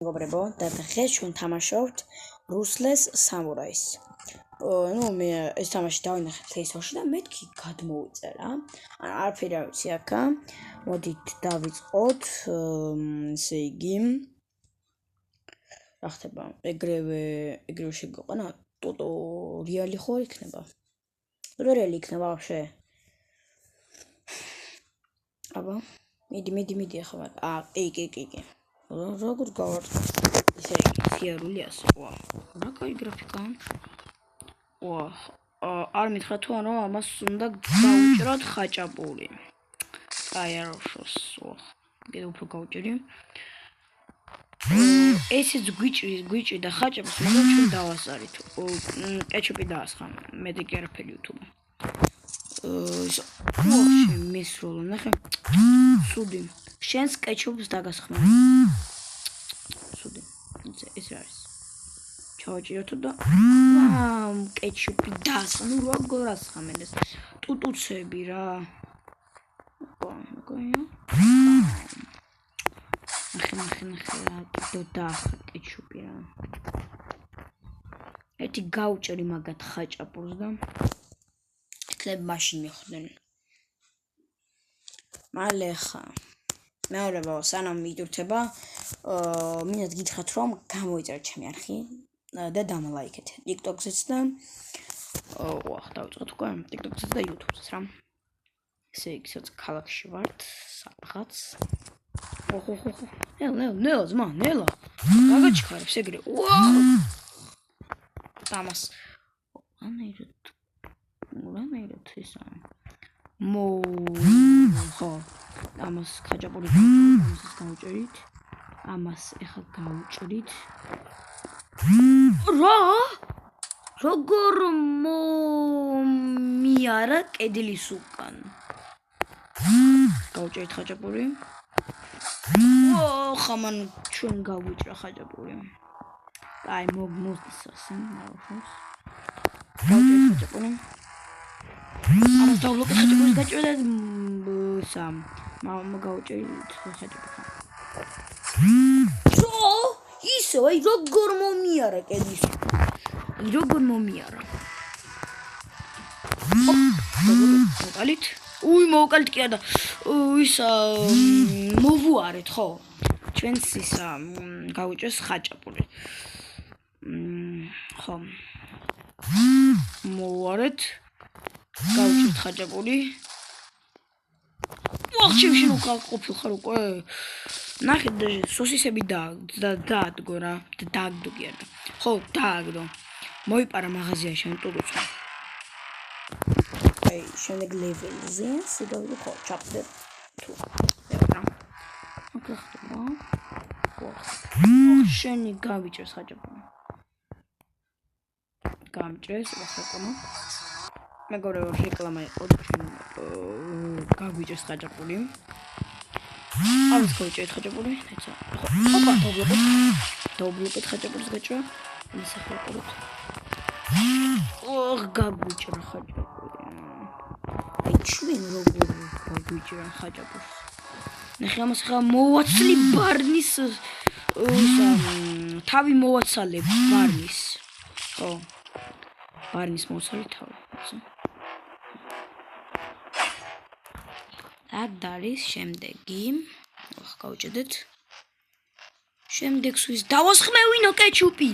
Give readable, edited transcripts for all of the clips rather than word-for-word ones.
მეგობრებო და დღეს ჩვენ თამაშობთ რუსლეს სამურაის. მე ეს თამაში დავინახე PlayStation-ში და მეთქი გადმოვიწერა. არაფერი არ ვიცი აქა. მოდით დავიწყოთ, ესე იგი. რა ხდება? ეგრევე შეგვიყვანა ტუტორიალი ხო იქნება? ტუტორიალი იქნება вообще. აბა, მიდი ახლა. კი. როგორ გავარდ? ესე სიარული ასე. რა კაი გრაფიკა. არ მითხრა თუ არა, ამას უნდა გავუჭროთ ხაჭაპური. აი არ ვშოს. კიდევ უფრო გავუჭრი. ესეც გვიჭრი და ხაჭაპურს მაგრამ ჩვენ დავასწარით. კეჩუპი დაასხა. მე კი არაფერი YouTube. მესროლა ნახე. სუდი. შენს კეჩუპს დაგასხმა. სუდი. ეს არის. ჩავაჭიროთ და კეჩუპი დაასხა. ნუ როგორ ასხამენ ეს ტუტუცები რა. ნახე და კეჩუპი რა. ერთი გავჭრი მაგათ ხაჭაპურს და ეთლებ მაშინ მიხვდნენ. მალე ხა მეურება სანამ მიდურთება, მინდა გითხრათ რომ გამოიწერეთ ჩემი არხი და დამლაიქეთ TikTok-ზეც და დავიწყოთ უკვე TikTok-ზეც და YouTube-ზეც რა. ესე იგი, სადაც ქალაქში ვართ, სადღაც. ნელა, ზმა, ნელა. გაგაჩქარებს ეგრე. დამას. რანაირად ისა. ამას ხაჭაპური გავუჭერით. ამას ეხლა გავუჭრით. როგორ მიარა კედლის უკან. გავუჭერით ხაჭაპური. ხამან ჩვენ გავუჭრა ხაჭაპური. აი მოგმოსასენ ნახოს. გავუჭერით ხაჭაპური. ამას დავბლოკე ხაჭაპურის გაჭრა და სამ გავუჭერით ხაჭაპური. ისე აი როგორ მომიარა კედლის. როგორ მომიარა. მოვყალით. მოვყალით კი არა. ისა მოვუარეთ ხო? ჩვენს ისა გავუჭრეს ხაჭაპური. ხო. მოვუარეთ. გავუჭრეთ ხაჭაპური. ჩემში რო გაყოფილ ხარ უკვე. ნახე სოსისები დააგდო რა. დააგდო კი არა. ხო, დააგდო. მოიპარა მაღაზიაში შენ ტურუცო. აი, შემდეგ ლეველზე სიგავი ხო, ჩაფდე. თუ. შენი გავიჭრეს ხაჭაპური. გამჭრეს ახლა. მეგობრებო, რეკლამა იყო ჩვენ გავიჭრეს ხაჭაპური. ამის გავიჭრეთ ხაჭაპური. ეცა. ოპა, დავბლოკეთ ხაჭაპურის გაჭრა. ის ახლა ყუროთ. გავიჭრა ხაჭაპური. აი ჩვენ როგორ გავიჭრა ხაჭაპურს. ნახე ამას ახლა მოვაცლი ბარნის თავი მოვაცალე ბარნის. ხო. ბარნის მოვაცალე თავი. და არის შემდეგი. გავუჭედეთ. შემდეგს ვის დავასხმევინო კეჩუპი.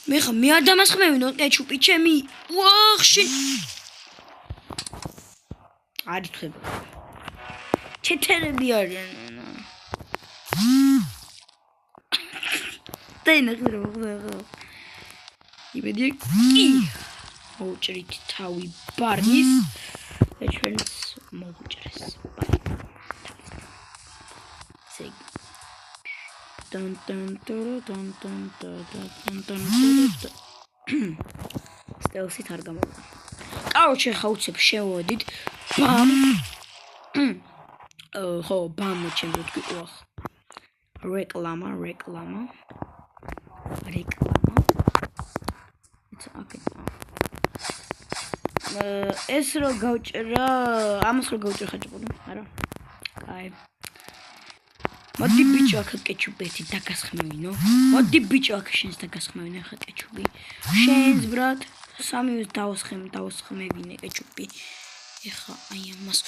მე არ დამასხმევინო კეჩუპი ჩემი. შენ არ თხება. ჩეთერები არიან. დაინახე რა მოხდა. იმედი კი. მოვჭრით თავი ბარნის და ჩვენს მოვჭრეს. სტელსით არ გამოვა. კაროჩე ხაუცებ შევოდით. ბამ. ხო, ბამ ჩემს გიყვა. რეკლამა. ეს რო გავჭრა, ამას რო გავჭრა ხაჭაპური, არა? კაი. მოდი ბიჭო აქ კეჩუპეთი დაგასხმევინო. მოდი ბიჭო აქ შენს დაგასხმევინე ხა კეჩუპი. შენს ბრატ სამივეს დავასხმევინე კეჩუპი. ეხა აი ამას.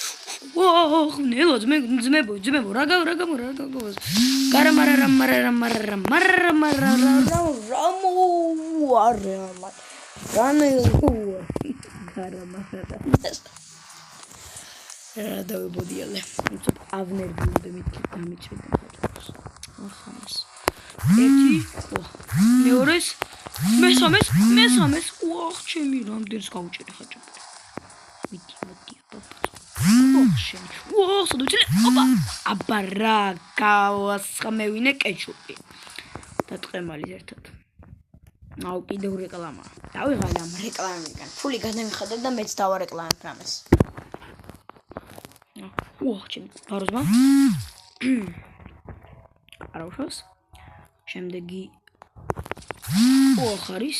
ვაჰ, ნელო ძმებო, რა გავას. რა დავებოდიალე. უცებ ავნერგულდე დამიჭრდა ხაჭაპურს. ახამას. ერთი, მეორეს, მესამეს. ვაჰ, ჩემი რამდენს გავუჭერე ხაჭაპური. მიდი, შენ. ვაჰ, სადუჩილე. აბა რა გავასხმევინე კეჩუპი. და ტყემალი ერთად. აუ კიდევ რეკლამა. დავიღალე ამ რეკლამიდან. ფული გადამიხადებ და მეც დავარეკლამებ რამეს. ვაჰ, ჩემი ბაროზმა. კარაუშოს. შემდეგი ვაჰ არის.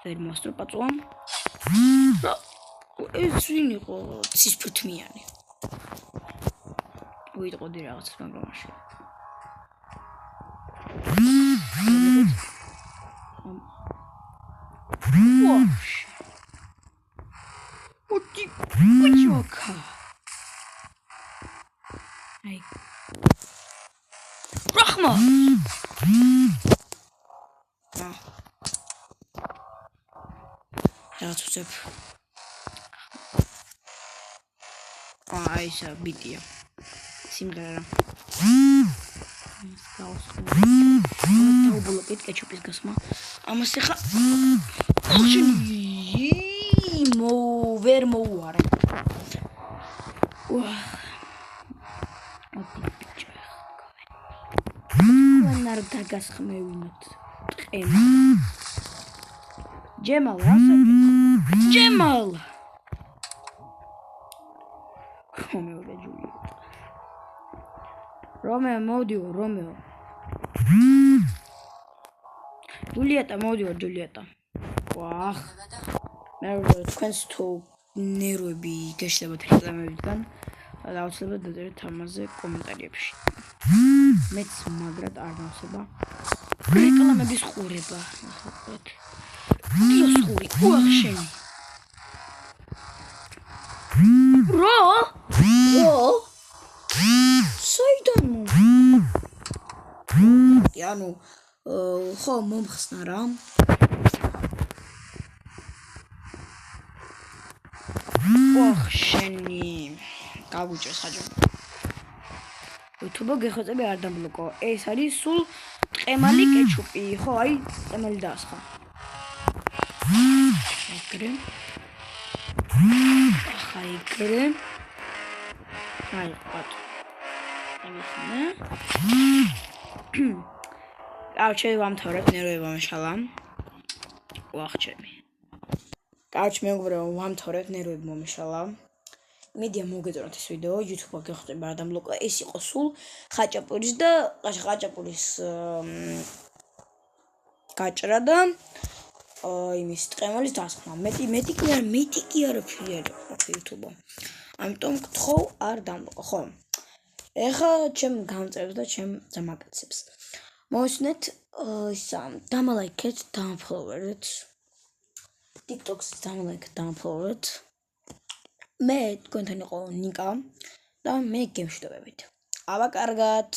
ვერ მოსტრო პაწუამ. ეს ვინ იყო? ცისფრთმიანი. ვიტყოდი რაღაც მაგრამ მაშინ. ვაჰ. მოდი ბიჭოქა. აი. რახმა. რაც უცებ. აი ისა ბიტია. სიმღერა. დაუბლოკეთ კეჩუპის გასმა. ამას ეხა ვერ მოუარე. არ დაგასხმევინოთ ტყემა. ჯემალ რასაკეთე? ჯემალ. რომეო ჯულიეტა. რომეო მოდიო რომეო. ჯულიეტა. ვაჰ. მე თქვენს თუ ნერვები გეშლებათ რეკლამებიდან და აუცილებლად დაწერეთ ამაზე კომენტარებში. მეც მაგრად არ დავსება რეკლამების ყურება. დიოს ყური, ვაჰ შენი. რა? საიდან ანუ ხო მომხსნა რა. ვაჰ შენი. გავუჭერს ხაჭაპური. YouTube გეხოცები არ დაბლოკო. ეს არის სულ ტყემალი კეჩუპი, ხო, აი, ტყემალი დაასხა. ეგრე. აი, პატ. ამისნა. კაუჩი ვამთავრებ ნერვები მომშალა. ვაჰ ჩემი. კაუჩი მეგობრებო, ვამთავრებ ნერვები მომშალა. მედია მოგეწონათ ეს ვიდეო, YouTube-მა გეხოცება არ დაბლოკო. ეს იყო სულ ხაჭაპურის და ხაჭაპურის გაჭრა და იმის ტყემალის დასხმა. მეტი კი არ ფიარი YouTube-მა. ამიტომ გთხოვ არ დაბლოკო, ხო? ეხა ჩემ გამწევს და ჩემ ძმაკაცებს. მოусვენეთ ისა, დამალაიქეთ, დამფოლოვერეთ. TikTok-ს დამალაიქეთ, დამფოლოვერეთ. მე თქვენთან იყო ნიკა და მე გემშვიდობებით. აბა კარგად.